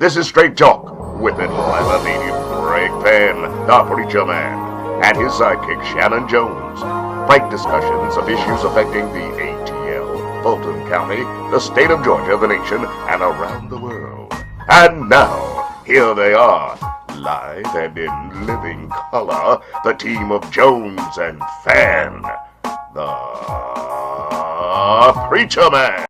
This is Straight Talk with Atlanta Greg Fann, the Preacher Man, and his sidekick Shanan Jones. Frank discussions of issues affecting the ATL, Fulton County, the state of Georgia, the nation, and around the world. And now, here they are, live and in living color, the team of Jones and Fann, the Preacher Man.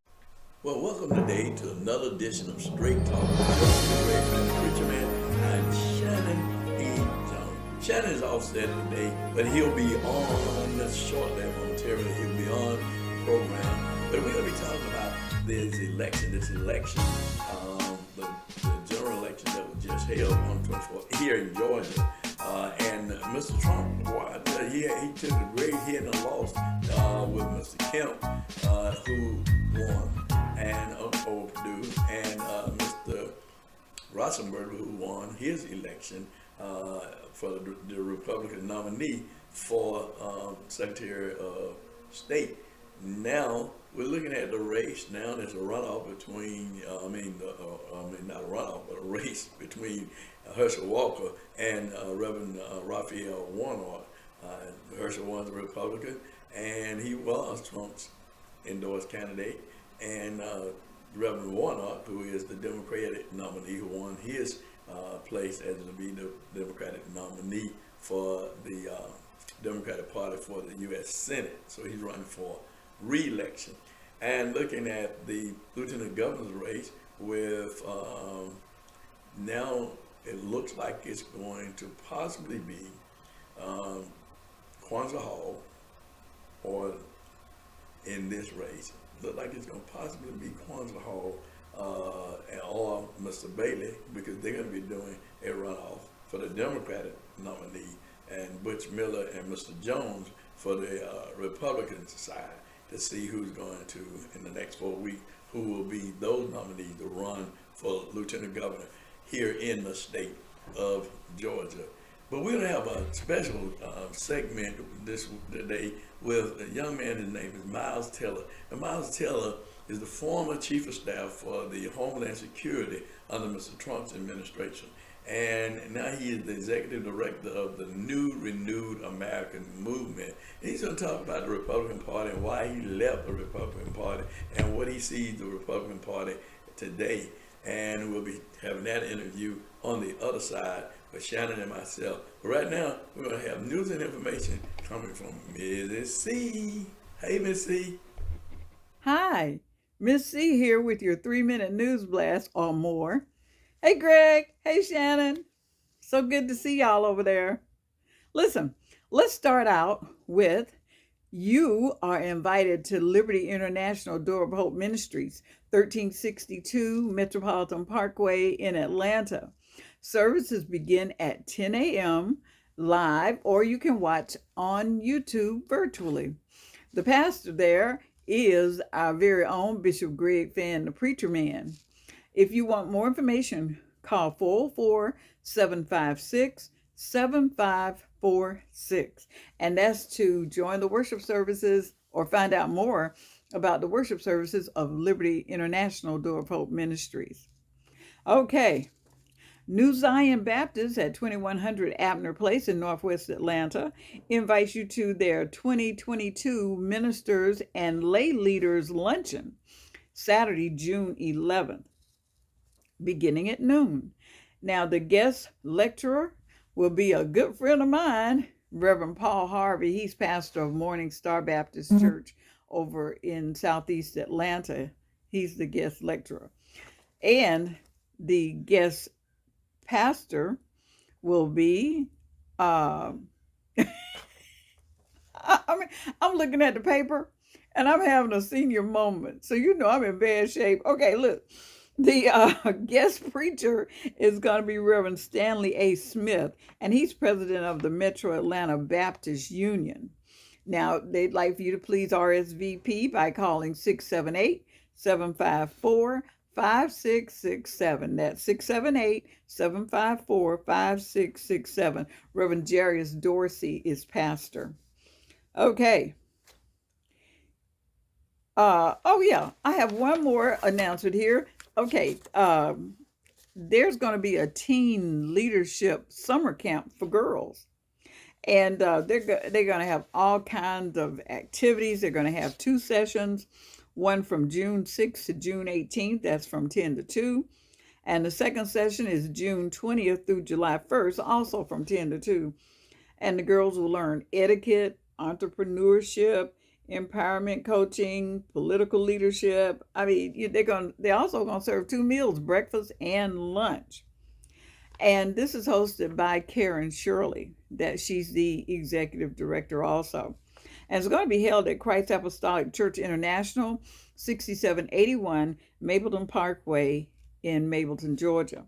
Well, welcome today to another edition of Straight Talk with Greg Fann, the Preacher Man, and Shanan E. Jones. Shanan is offset today, but he'll be on shortly, momentarily. He'll be on the program. But we're going to be talking about this election, the general election that was just held on 24 here in Georgia. And Mr. Trump, he took a great hit and loss with Mr. Kemp, who won, and over Purdue, and Mr. Rosenberg, who won his election for the Republican nominee for Secretary of State. Now we're looking at the race. Now there's a runoff between, not a runoff, but a race between Herschel Walker and Reverend Raphael Warnock. Herschel was a Republican, and he was Trump's endorsed candidate. And Reverend Warnock, who is the Democratic nominee, who won his place as to be the Democratic nominee for the Democratic Party for the U.S. Senate. So he's running for re-election. And looking at the lieutenant governor's race with now it looks like it's going to possibly be Kwanzaa Hall, or in this race, look like it's going to possibly be Kwanzaa Hall or Mr. Bailey, because they're going to be doing a runoff for the Democratic nominee, and Butch Miller and Mr. Jones for the Republican side, to see who's going to, in the next 4 weeks, who will be those nominees to run for lieutenant governor here in the state of Georgia. But we're going to have a special segment this today with a young man. His name is Miles Teller. And Miles Teller is the former chief of staff for the Homeland Security under Mr. Trump's administration. And now he is the executive director of the New Renewed American Movement. And he's going to talk about the Republican Party and why he left the Republican Party and what he sees the Republican Party today. And we'll be having that interview on the other side with Shanan and myself. But right now, we're going to have news and information coming from Mrs. C. Hey, Miss C. Hi, Miss C here with your 3-minute news blast or more. Hey, Greg. Hey, Shanan. So good to see y'all over there. Listen, let's start out with you are invited to Liberty International Door of Hope Ministries, 1362 Metropolitan Parkway in Atlanta. Services begin at 10 a.m. live, or you can watch on YouTube virtually. The pastor there is our very own Bishop Greg Fann, the Preacher Man. If you want more information, call 404-756-7546. And that's to join the worship services or find out more about the worship services of Liberty International Door of Hope Ministries. Okay. New Zion Baptist at 2100 Abner Place in Northwest Atlanta invites you to their 2022 Ministers and Lay Leaders Luncheon, Saturday, June 11th, beginning at noon. Now, the guest lecturer will be a good friend of mine, Reverend Paul Harvey. He's pastor of Morning Star Baptist Church over in Southeast Atlanta. He's the guest lecturer. And the guest pastor will be, I'm looking at the paper and I'm having a senior moment. So you know I'm in bad shape. Okay, look. The guest preacher is going to be Reverend Stanley A. Smith, and he's president of the Metro Atlanta Baptist Union. Now, they'd like for you to please RSVP by calling 678-754-5667. That's 678-754-5667. Reverend Jarius Dorsey is pastor. Okay. I have one more announcement here. Okay, there's going to be a teen leadership summer camp for girls. And they're going to have all kinds of activities. They're going to have 2 sessions, one from June 6th to June 18th. That's from 10 to 2. And the second session is June 20th through July 1st, also from 10 to 2. And the girls will learn etiquette, entrepreneurship, empowerment coaching, political leadership. I mean, they're also going to serve 2 meals, breakfast and lunch. And this is hosted by Karen Shirley, that she's the executive director also. And it's going to be held at Christ Apostolic Church International, 6781 Mapleton Parkway in Mapleton, Georgia.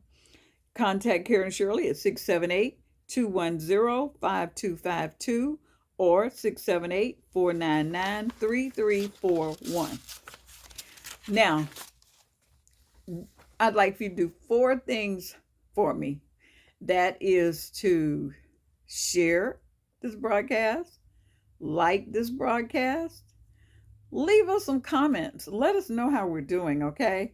Contact Karen Shirley at 678-210-5252 or 678-499-3341. Now, I'd like for you to do 4 things for me. That is to share this broadcast, like this broadcast, leave us some comments. Let us know how we're doing, okay?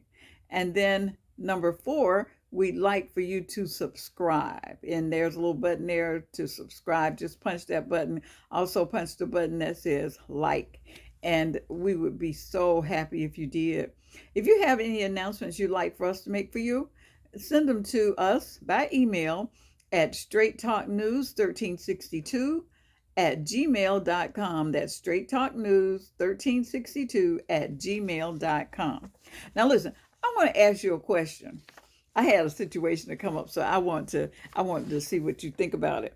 And then number 4, we'd like for you to subscribe. And there's a little button there to subscribe. Just punch that button. Also punch the button that says like. And we would be so happy if you did. If you have any announcements you'd like for us to make for you, send them to us by email at straighttalknews1362@gmail.com. That's straighttalknews1362@gmail.com. Now listen, I want to ask you a question. I had a situation to come up, so I wanted to see what you think about it.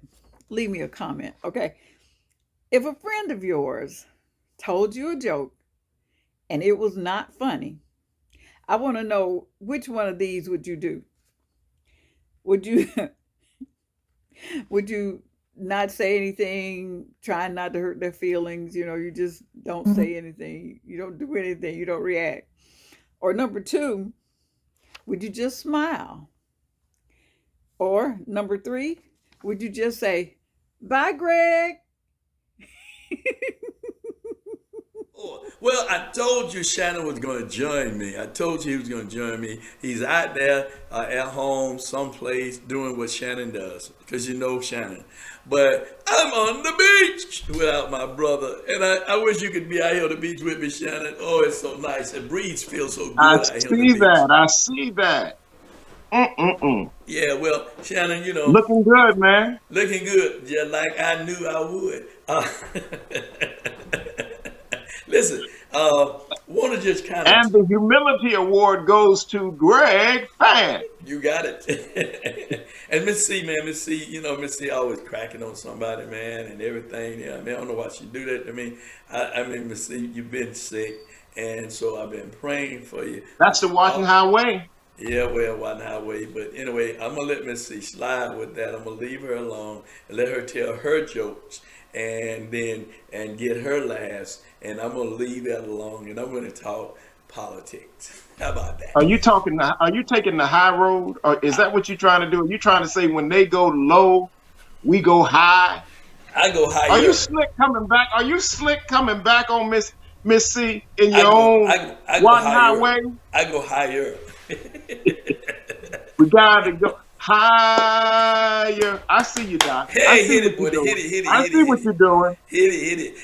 Leave me a comment, okay? If a friend of yours told you a joke and it was not funny, I want to know, which one of these would you do? Would you would you not say anything, try not to hurt their feelings? You just don't say anything. You don't do anything. You don't react. Or number 2, would you just smile? Or number 3, would you just say, "Bye, Greg"? Well, I told you Shannon was going to join me. I told you he was going to join me. He's out there at home, someplace, doing what Shannon does, because you know Shannon. But I'm on the beach without my brother, and I wish you could be out here on the beach with me, Shannon. Oh, it's so nice. The breeze feels so good I out here on the see beach. that. I see that. Mm-mm-mm. Yeah, well, Shannon, Looking good, man. looking good, just like I knew I would. Listen, want to just kind of, And the humility award goes to Greg Fann. you got it. And Miss C, man, Miss C, Miss C always cracking on somebody, man, and everything. Yeah, I mean, I don't know why she do that to me. I mean, Miss C, you've been sick, and so I've been praying for you. That's the Washington Highway. Yeah, well, why not wait? But anyway, I'm gonna let Miss C slide with that. I'm gonna leave her alone and let her tell her jokes, and get her laughs, and I'm gonna leave that alone, and I'm gonna talk politics. How about that? Are you taking the high road? Or is that what you're trying to do? Are you trying to say when they go low, we go high? I go Are higher. you slick coming back? Are you slick coming back on Miss C in I your go, own I go one higher. highway? I go higher. We gotta go higher. I see you, Doc. I Hey, see hit what it, you're buddy. doing. Hit it, hit it, I hit see it, what hit you're it. doing. Hit it, hit it.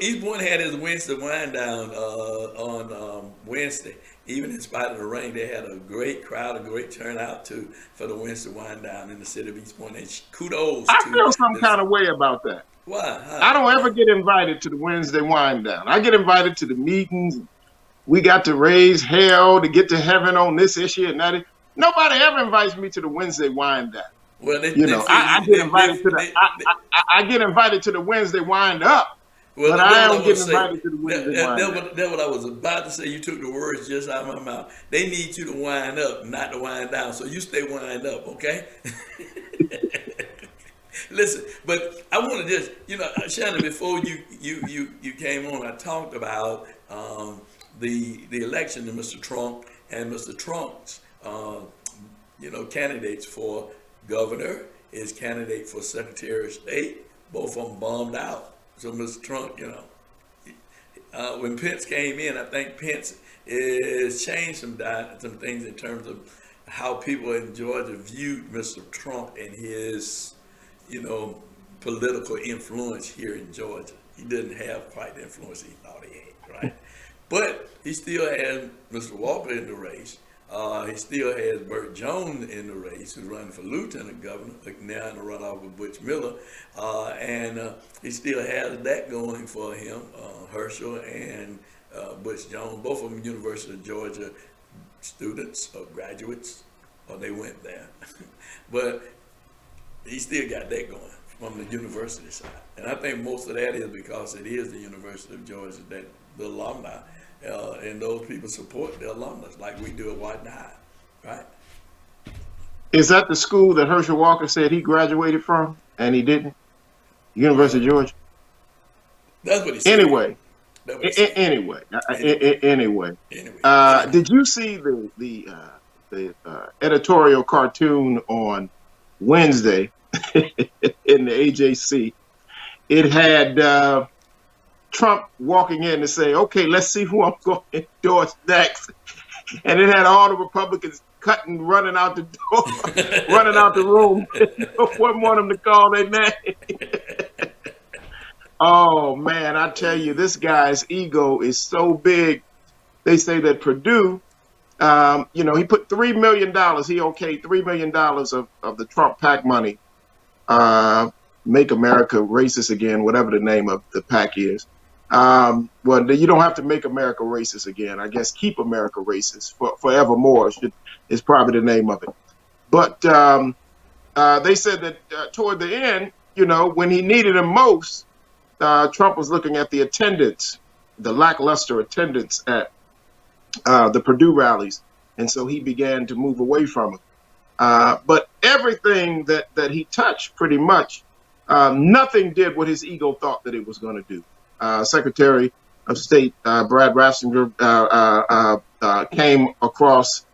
Each one had his Wednesday wind down on Wednesday. Even in spite of the rain, they had a great crowd, a great turnout for the Wednesday wind down in the city of East Point. And kudos I to feel some this. kind of way about that. Why? I How? don't ever get invited to the Wednesday wind down. I get invited to the meetings. We got to raise hell to get to heaven on this issue and that. Nobody ever invites me to the Wednesday wind down. Well, You know, feel I you. get invited to the I get invited to the Wednesday wind up, Well, but that's I what I don't want get to say. invited to the Wednesday wind down. That's what I was about to say. You took the words just out of my mouth. They need you to wind up, not to wind down. So you stay wind up, okay? Listen, but I want to just, Shannon, before you came on, I talked about the election of Mr. Trump and Mr. Trump's candidates for governor, his candidate for Secretary of State. Both of them bombed out. So Mr. Trump, when Pence came in, I think Pence has changed some things in terms of how people in Georgia viewed Mr. Trump and his, you know, political influence here in Georgia. He didn't have quite the influence he thought he had, right? But he still has Mr. Walker in the race. He still has Burt Jones in the race, who's running for lieutenant governor, like now in the runoff with Butch Miller. And he still has that going for him, Herschel and Butch Jones, both of them University of Georgia students or graduates, or they went there. But he still got that going from the university side. And I think most of that is because it is the University of Georgia that the alumni and those people support the alumnus like we do at Washington High, right? Is that the school that Herschel Walker said he graduated from and he didn't? University of Georgia? That's what he said. Anyway, That's what he said. anyway. Anyway. Did you see the editorial cartoon on Wednesday in the AJC? It had Trump walking in to say, "Okay, let's see who I'm going to endorse next," and it had all the Republicans cutting, running out the door, running out the room. Wouldn't want them to call their name. Oh man, I tell you, this guy's ego is so big. They say that Purdue, he put $3 million. He okayed $3 million of the Trump PAC money. Make America racist again, whatever the name of the PAC is. Well, you don't have to make America racist again. I guess keep America racist forevermore is probably the name of it. But they said that toward the end, when he needed him most, Trump was looking at the attendance, the lackluster attendance at the Purdue rallies, and so he began to move away from it. But everything that he touched, pretty much, nothing did what his ego thought that it was going to do. Secretary of State Brad Raffensperger came across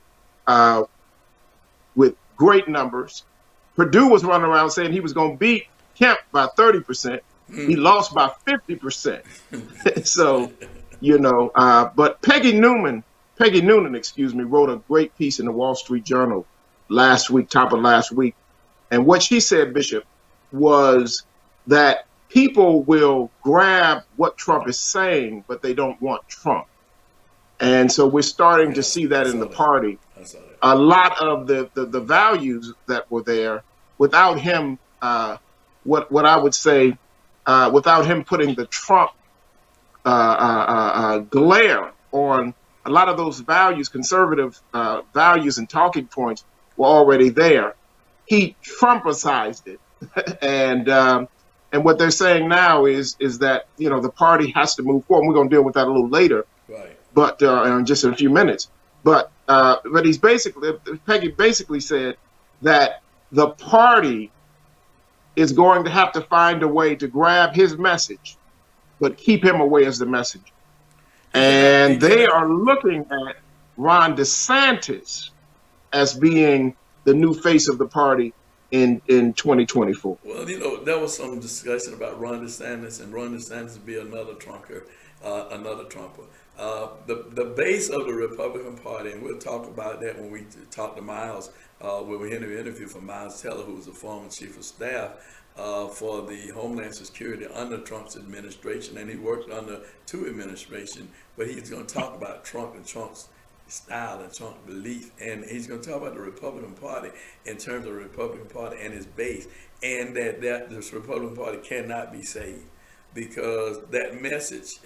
with great numbers. Purdue was running around saying he was going to beat Kemp by 30%. He lost by 50%. So, but Peggy Noonan, wrote a great piece in the Wall Street Journal top of last week. And what she said, Bishop, was that people will grab what Trump is saying, but they don't want Trump. And so we're starting to see that in the party. A lot of the values that were there without him, what I would say, without him putting the Trump glare on a lot of those values, conservative values and talking points were already there. He Trumpicized it. And what they're saying now is that, the party has to move forward. We're going to deal with that a little later, Right. but in just a few minutes. But Peggy basically said that the party is going to have to find a way to grab his message, but keep him away as the message. And they are looking at Ron DeSantis as being the new face of the party in 2024. Well, there was some discussion about Ron DeSantis, and Ron DeSantis would be another Trumper. The base of the Republican Party, and we'll talk about that when we talk to Miles, when we interview for Miles Teller, who was the former chief of staff for the Homeland Security under Trump's administration, and he worked under two administrations, but he's going to talk about Trump and Trump's style and Trump's belief, and he's going to talk about the Republican Party in terms of the Republican Party and its base, and that this Republican Party cannot be saved, because that message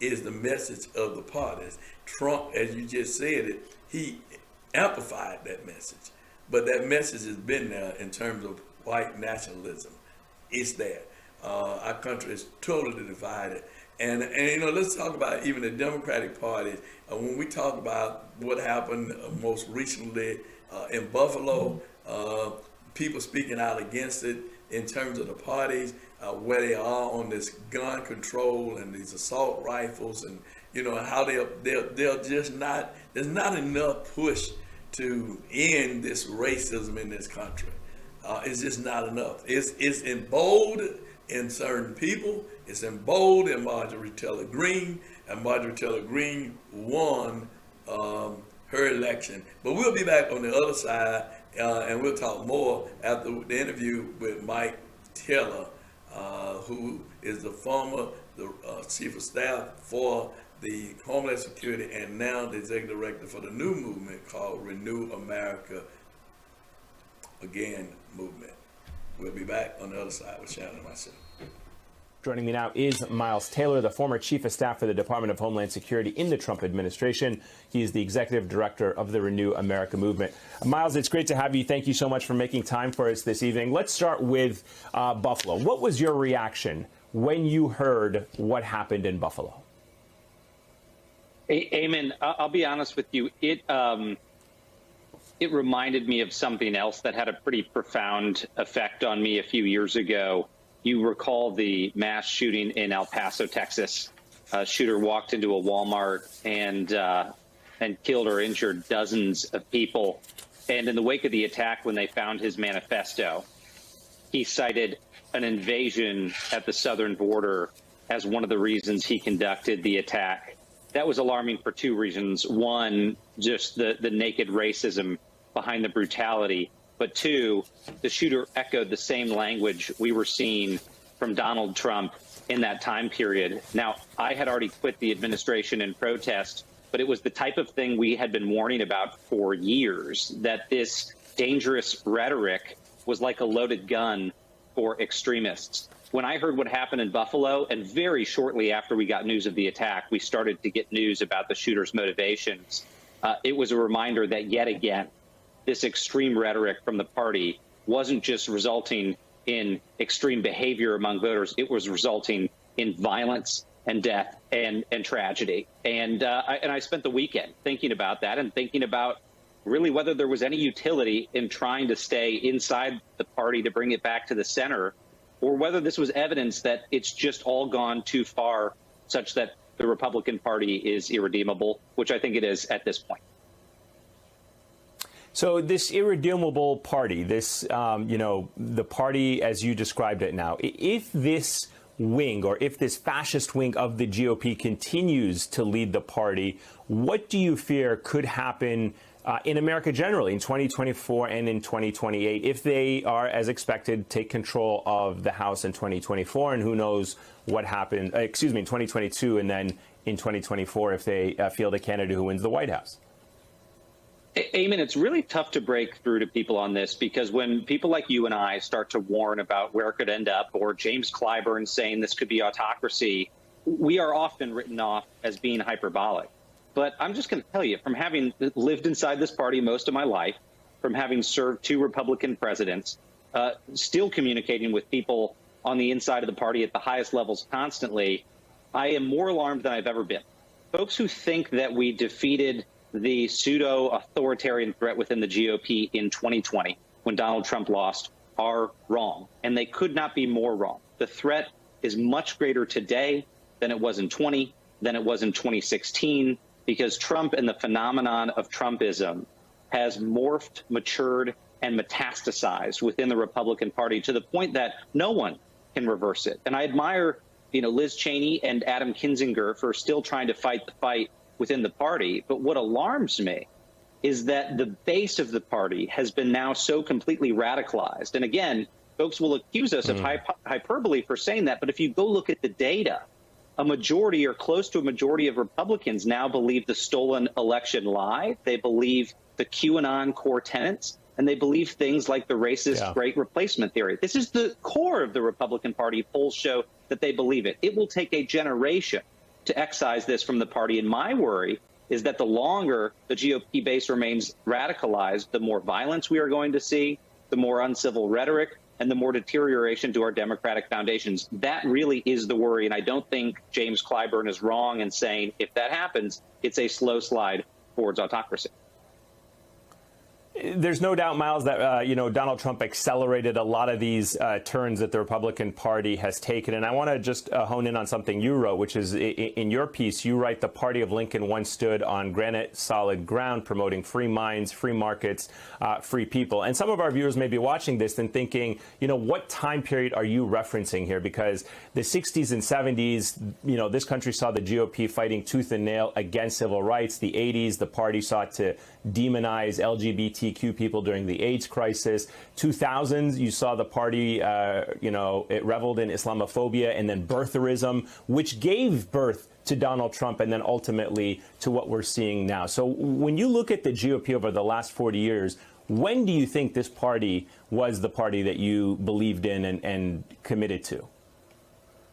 is the message of the parties. Trump, as you just said it, he amplified that message, but that message has been there in terms of white nationalism. It's there. Our country is totally divided. And let's talk about even the Democratic Party. When we talk about what happened most recently in Buffalo, people speaking out against it in terms of the parties, where they are on this gun control and these assault rifles, and how they're just not. There's not enough push to end this racism in this country. It's just not enough. It's in bold in certain people. It's in bold in Marjorie Taylor Greene, and Marjorie Taylor Greene won her election. But we'll be back on the other side, and we'll talk more after the interview with Mike Taylor, who is the former chief of staff for the Homeland Security and now the executive director for the new movement called Renew America Again movement. We'll be back on the other side with Shanan and myself. Joining me now is Miles Taylor, the former chief of staff for the Department of Homeland Security in the Trump administration. He is the executive director of the Renew America movement. Miles, it's great to have you. Thank you so much for making time for us this evening. Let's start with Buffalo. What was your reaction when you heard what happened in Buffalo? Eamon, I'll be honest with you. It reminded me of something else that had a pretty profound effect on me a few years ago. You recall the mass shooting in El Paso, Texas. A shooter walked into a Walmart and killed or injured dozens of people. And in the wake of the attack, when they found his manifesto, he cited an invasion at the southern border as one of the reasons he conducted the attack. That was alarming for two reasons. One, just the naked racism behind the brutality. But two, the shooter echoed the same language we were seeing from Donald Trump in that time period. Now, I had already quit the administration in protest, but it was the type of thing we had been warning about for years, that this dangerous rhetoric was like a loaded gun for extremists. When I heard what happened in Buffalo, and very shortly after we got news of the attack, we started to get news about the shooter's motivations. It was a reminder that yet again, this extreme rhetoric from the party wasn't just resulting in extreme behavior among voters. It was resulting in violence and death and tragedy. And I spent the weekend thinking about that and thinking about really whether there was any utility in trying to stay inside the party to bring it back to the center, or whether this was evidence that it's just all gone too far, such that the Republican Party is irredeemable, which I think it is at this point. So this irredeemable party, this, the party as you described it now, if this wing or if this fascist wing of the GOP continues to lead the party, what do you fear could happen in America generally in 2024 and in 2028 if they are, as expected, take control of the House in 2024, and who knows what happened, in 2022 and then in 2024 if they field a candidate who wins the White House? Eamon, it's really tough to break through to people on this, because when people like you and I start to warn about where it could end up, or James Clyburn saying this could be autocracy, we are often written off as being hyperbolic. But I'm just going to tell you, from having lived inside this party most of my life, from having served two Republican presidents, still communicating with people on the inside of the party at the highest levels constantly, I am more alarmed than I've ever been. Folks who think that we defeated the pseudo-authoritarian threat within the GOP in 2020, when Donald Trump lost, are wrong. And they could not be more wrong. The threat is much greater today than it was in 20, than it was in 2016, because Trump and the phenomenon of Trumpism has morphed, matured, and metastasized within the Republican Party to the point that no one can reverse it. And I admire, Liz Cheney and Adam Kinzinger for still trying to fight the fight within the party. But what alarms me is that the base of the party has been now so completely radicalized. And again, folks will accuse us of hyperbole for saying that. But if you go look at the data, a majority or close to a majority of Republicans now believe the stolen election lie. They believe the QAnon core tenets, and they believe things like the racist great replacement theory. This is the core of the Republican Party. Polls show that they believe it. It will take a generation to excise this from the party. And my worry is that the longer the GOP base remains radicalized, the more violence we are going to see, the more uncivil rhetoric, and the more deterioration to our democratic foundations. That really is the worry. And I don't think James Clyburn is wrong in saying if that happens, it's a slow slide towards autocracy. There's no doubt, Miles, that Donald Trump accelerated a lot of these turns that the Republican Party has taken. And I want to just hone in on something you wrote, which is in your piece, you write the party of Lincoln once stood on granite solid ground, promoting free minds, free markets, free people. And some of our viewers may be watching this and thinking, what time period are you referencing here? Because the 60s and 70s, this country saw the GOP fighting tooth and nail against civil rights. The 80s, the party sought to demonize LGBTQ people during the AIDS crisis. 2000s, you saw the party, it reveled in Islamophobia and then birtherism, which gave birth to Donald Trump and then ultimately to what we're seeing now. So when you look at the GOP over the last 40 years, when do you think this party was the party that you believed in and committed to?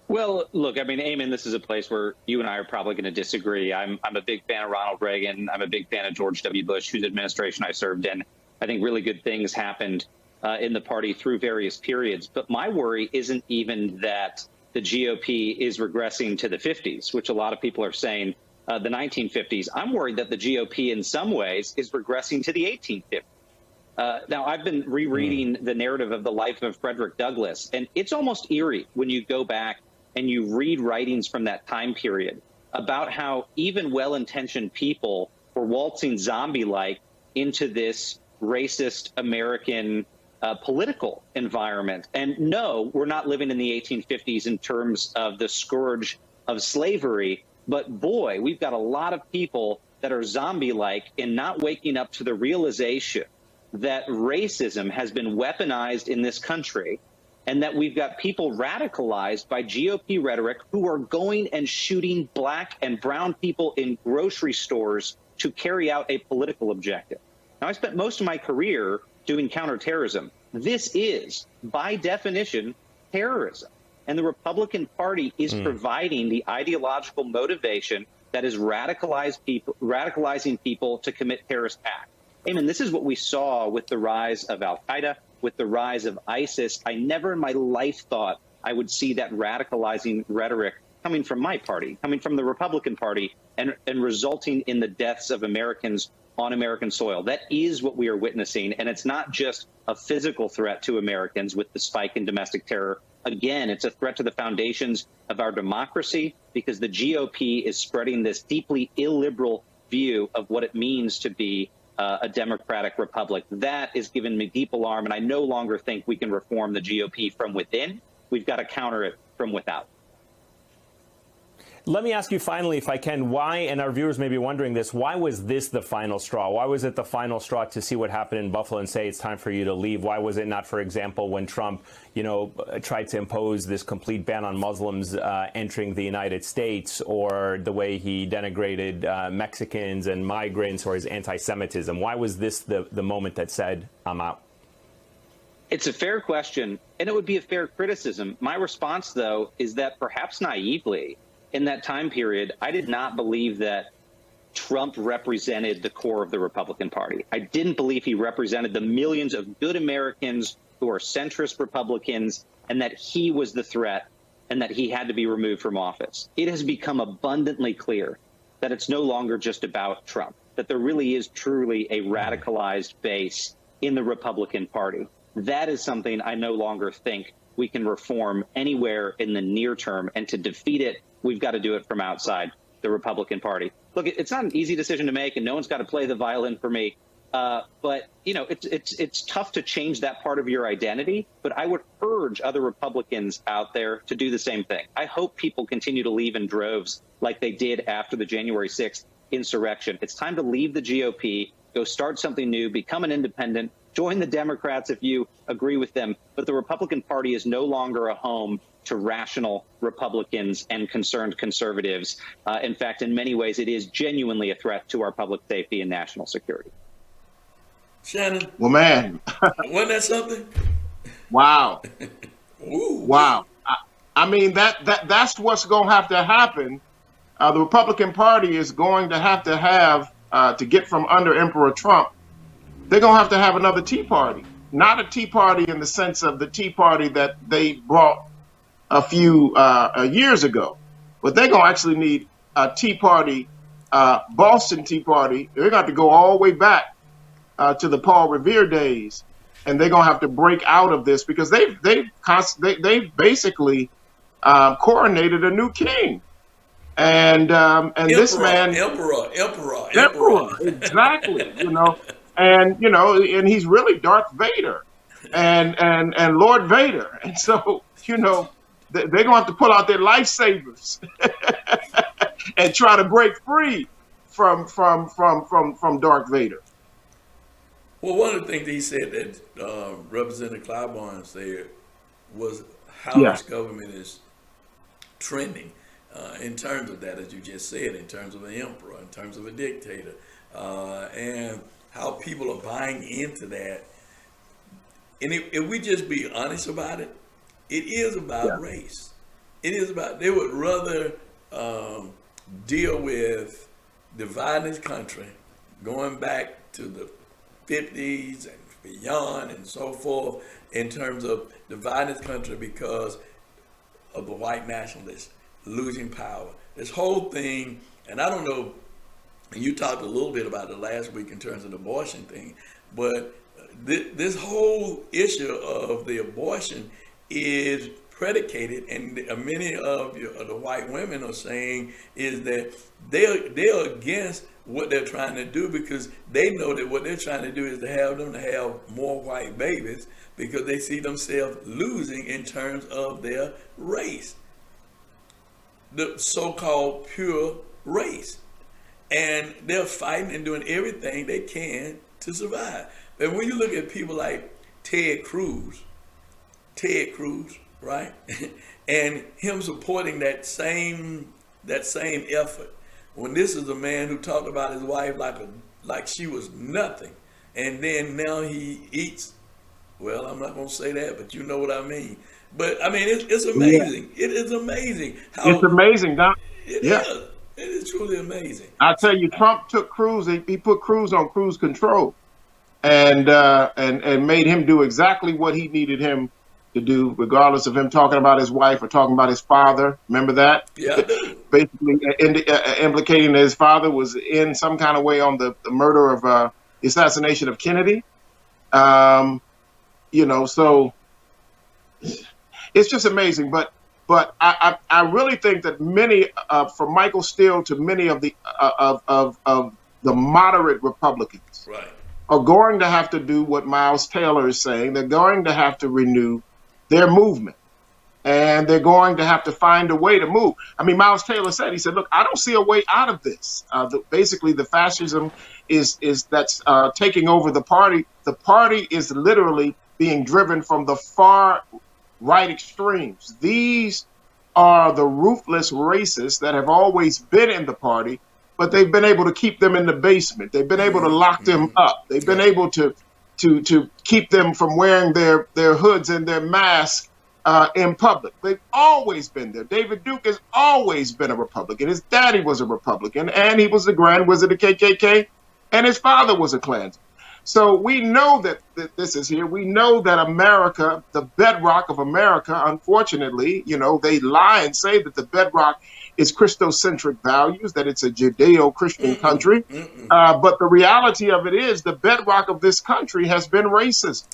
Well, look, Eamon, this is a place where you and I are probably going to disagree. I'm a big fan of Ronald Reagan. I'm a big fan of George W. Bush, whose administration I served in. I think really good things happened in the party through various periods. But my worry isn't even that the GOP is regressing to the 50s, which a lot of people are saying the 1950s. I'm worried that the GOP in some ways is regressing to the 1850s. Now, I've been rereading the narrative of the life of Frederick Douglass, and it's almost eerie when you go back and you read writings from that time period about how even well-intentioned people were waltzing zombie-like into this racist American political environment. And no, we're not living in the 1850s in terms of the scourge of slavery, but boy, we've got a lot of people that are zombie-like and not waking up to the realization that racism has been weaponized in this country, and that we've got people radicalized by GOP rhetoric who are going and shooting black and brown people in grocery stores to carry out a political objective. Now, I spent most of my career doing counterterrorism. This is, by definition, terrorism. And the Republican Party is providing the ideological motivation that is radicalizing people to commit terrorist acts. Eamon, this is what we saw with the rise of Al-Qaeda, with the rise of ISIS. I never in my life thought I would see that radicalizing rhetoric coming from my party, coming from the Republican Party, and resulting in the deaths of Americans on American soil. That is what we are witnessing, and it's not just a physical threat to Americans with the spike in domestic terror. Again, it's a threat to the foundations of our democracy, because the GOP is spreading this deeply illiberal view of what it means to be a democratic republic. That is giving me deep alarm, and I no longer think we can reform the GOP from within. We've got to counter it from without. Let me ask you finally, if I can, why, and our viewers may be wondering this, why was this the final straw? Why was it the final straw to see what happened in Buffalo and say it's time for you to leave? Why was it not, for example, when Trump, tried to impose this complete ban on Muslims entering the United States, or the way he denigrated Mexicans and migrants, or his anti-Semitism? Why was this the moment that said, I'm out? It's a fair question, and it would be a fair criticism. My response, though, is that perhaps naively, in that time period, I did not believe that Trump represented the core of the Republican Party. I didn't believe he represented the millions of good Americans who are centrist Republicans, and that he was the threat and that he had to be removed from office. It has become abundantly clear that it's no longer just about Trump, that there really is truly a radicalized base in the Republican Party. That is something I no longer think we can reform anywhere in the near term, and to defeat it, we've got to do it from outside the Republican Party. Look, it's not an easy decision to make, and no one's got to play the violin for me. But it's tough to change that part of your identity. But I would urge other Republicans out there to do the same thing. I hope people continue to leave in droves like they did after the January 6th insurrection. It's time to leave the GOP, go start something new, become an independent, join the Democrats if you agree with them. But the Republican Party is no longer a home to rational Republicans and concerned conservatives. In fact, in many ways, it is genuinely a threat to our public safety and national security. Shanan. Well, man. Wasn't that something? Wow. Ooh. Wow. I mean, that's what's going to have to happen. The Republican Party is going to have to get from under Emperor Trump. They're going to have another Tea Party. Not a Tea Party in the sense of the Tea Party that they brought a few years ago, but they're going to actually need a Tea Party, Boston Tea Party. They're going to have to go all the way back to the Paul Revere days, and they're gonna have to break out of this because they've basically coronated a new king, and this man, Emperor. emperor, exactly, and he's really Darth Vader, and Lord Vader, and so they're gonna have to pull out their lifesavers and try to break free from Darth Vader. Well, one of the things he said that Representative Clyburn said was how Yeah. this government is trending in terms of that, as you just said, in terms of an emperor, in terms of a dictator, and how people are buying into that. And if we just be honest about it, it is about Yeah. race. It is about, they would rather deal with dividing this country, going back to the 50s and beyond and so forth, in terms of dividing this country because of the white nationalists losing power. This whole thing, and I don't know, and you talked a little bit about it last week in terms of the abortion thing, but this whole issue of the abortion is predicated, and many of the white women are saying is that they're against what they're trying to do because they know that what they're trying to do is to have them to have more white babies because they see themselves losing in terms of their race, the so-called pure race. And they're fighting and doing everything they can to survive. And when you look at people like Ted Cruz, right? And him supporting that same effort. When this is a man who talked about his wife like she was nothing. And then now he eats, well, I'm not going to say that, but you know what I mean. But I mean, it's amazing. Yeah. It is amazing how it's amazing, Don. It Yeah. is. It is truly amazing. I tell you, Trump took Cruz. He put Cruz on cruise control, and made him do exactly what he needed him to do, regardless of him talking about his wife or talking about his father. Remember that? Yeah, I do. Basically, implicating that his father was in some kind of way on the murder of the assassination of Kennedy. So it's just amazing. But I really think that many, from Michael Steele to many of the moderate Republicans, Right, are going to have to do what Miles Taylor is saying. They're going to have to renew their movement, and they're going to have to find a way to move. I mean, Miles Taylor said, he said, look, I don't see a way out of this. Basically, the fascism that's taking over the party. The party is literally being driven from the far right extremes. These are the ruthless racists that have always been in the party, but they've been able to keep them in the basement. They've been able to lock them up. They've been able to keep them from wearing their hoods and their masks in public. They've always been there. David Duke has always been a Republican. His daddy was a Republican, and he was the Grand Wizard of KKK, and his father was a Klansman. So we know that this is here. We know that America, the bedrock of America, unfortunately, they lie and say that the bedrock is Christocentric values, that it's a Judeo-Christian country. But the reality of it is the bedrock of this country has been racism.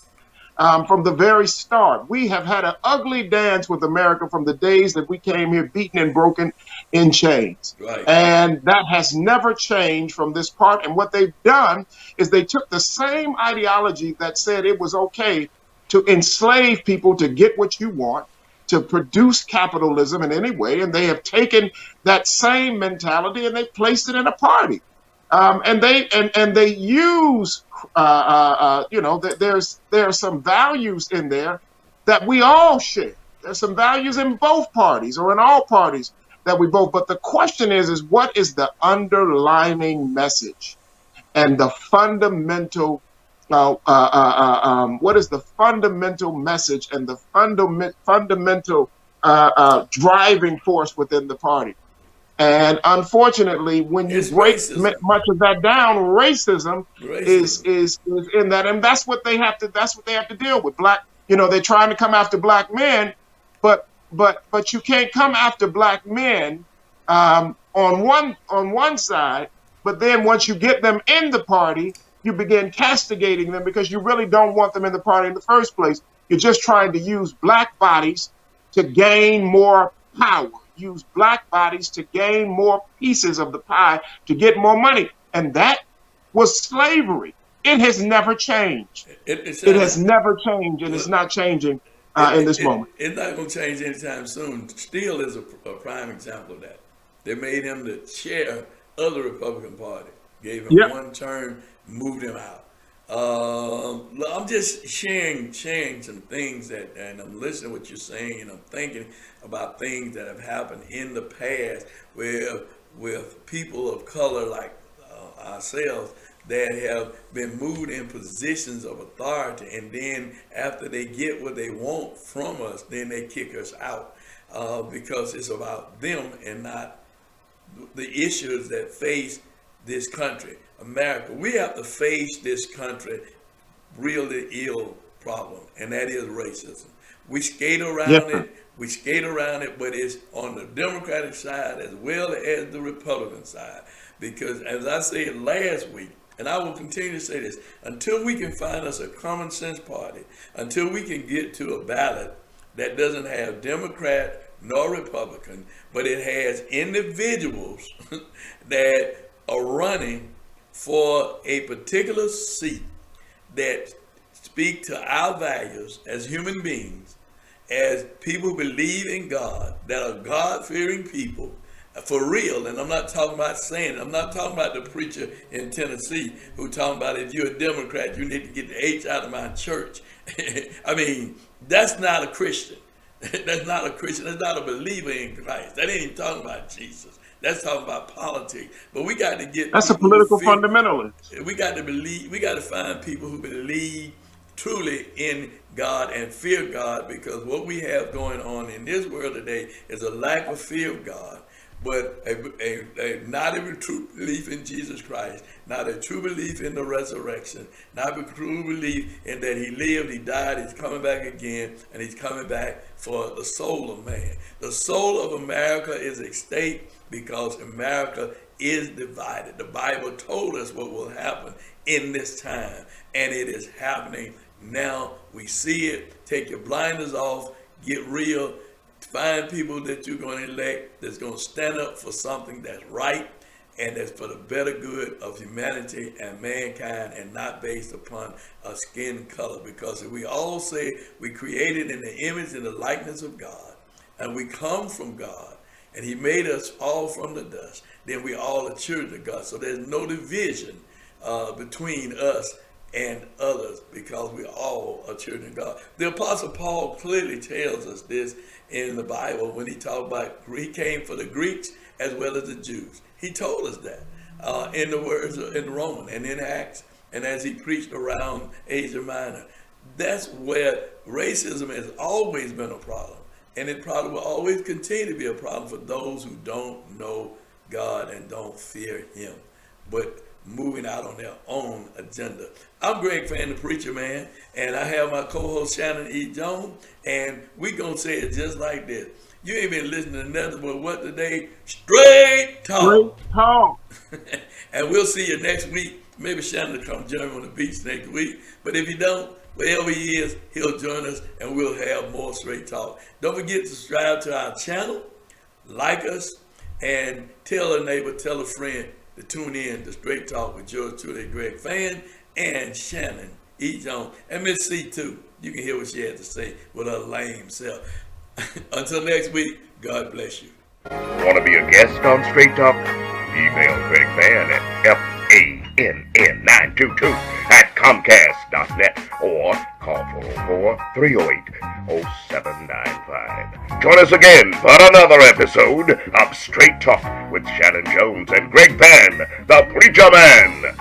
From the very start. We have had an ugly dance with America from the days that we came here beaten and broken in chains. right. And that has never changed from this part. And what they've done is they took the same ideology that said it was okay to enslave people to get what you want, to produce capitalism in any way, and they have taken that same mentality and they placed it in a party. And they use there are some values in there that we all share. There's some values in both parties or in all parties that we both. But the question is what is the underlining message and the fundamental what is the fundamental message and the fundamental driving force within the party? And unfortunately, when you break much of that down, racism is in that, and that's what they have to deal with. Black, they're trying to come after black men, but you can't come after black men on one side, but then once you get them in the party, you begin castigating them because you really don't want them in the party in the first place. You're just trying to use black bodies to gain more power, use black bodies to gain more pieces of the pie, to get more money. And that was slavery. It has never changed. It has never changed, and it's not changing in this moment. It's not going to change anytime soon. Steele is a prime example of that. They made him the chair of the Republican Party, gave him one term, moved him out. I'm just sharing some things and I'm listening to what you're saying, and I'm thinking about things that have happened in the past where with people of color like ourselves that have been moved in positions of authority, and then after they get what they want from us, then they kick us out because it's about them and not the issues that face this country, America. We have to face this country really ill problem, and that is racism. We skate around it, but it's on the Democratic side as well as the Republican side. Because as I said last week, and I will continue to say this, until we can find us a common sense party, until we can get to a ballot that doesn't have Democrat nor Republican, but it has individuals that are running for a particular seat that speak to our values as human beings, as people who believe in God, that are God-fearing people, for real. And I'm not talking about saying, I'm not talking about the preacher in Tennessee who talking about if you're a Democrat, you need to get the H out of my church. I mean, that's not a Christian. That's not a Christian. That's not a believer in Christ. That ain't even talking about Jesus. That's talking about politics. But we got to get. That's a political fundamentalist. We got to believe. We got to find people who believe truly in God and fear God, because what we have going on in this world today is a lack of fear of God, but not a true belief in Jesus Christ, not a true belief in the resurrection, not a true belief in that he lived, he died, he's coming back again, and he's coming back for the soul of man. The soul of America is at stake because America is divided. The Bible told us what will happen in this time, and it is happening now. We see it. Take your blinders off, get real. Find people that you're going to elect that's going to stand up for something that's right and that's for the better good of humanity and mankind, and not based upon a skin color. Because if we all say we created in the image and the likeness of God, and we come from God, and he made us all from the dust, then we all are children of God. So there's no division between us and others, because we all are children of God. The Apostle Paul clearly tells us this in the Bible when he talked about he came for the Greeks as well as the Jews. He told us that in the words in Romans and in Acts, and as he preached around Asia Minor. That's where racism has always been a problem, and it probably will always continue to be a problem for those who don't know God and don't fear him, but moving out on their own agenda. I'm Greg Fann, the preacher man, and I have my co-host Shanan E. Jones, and we gonna say it just like this. You ain't been listening to nothing but what today? Straight talk. Straight talk. And we'll see you next week. Maybe Shanan will come join me on the beach next week, but if he don't, wherever he is, he'll join us, and we'll have more straight talk. Don't forget to subscribe to our channel, like us, and tell a neighbor, tell a friend to tune in to Straight Talk with yours truly, Greg Fann, and Shanan E. Jones, and Miss C too. You can hear what she had to say with her lame self. Until next week, God bless you. Want to be a guest on Straight Talk? Email Greg Fann at FANN922 at Comcast.net or call 404-308-0795. Join us again for another episode of Straight Talk with Shanan Jones and Greg Fann, the Preacher Man.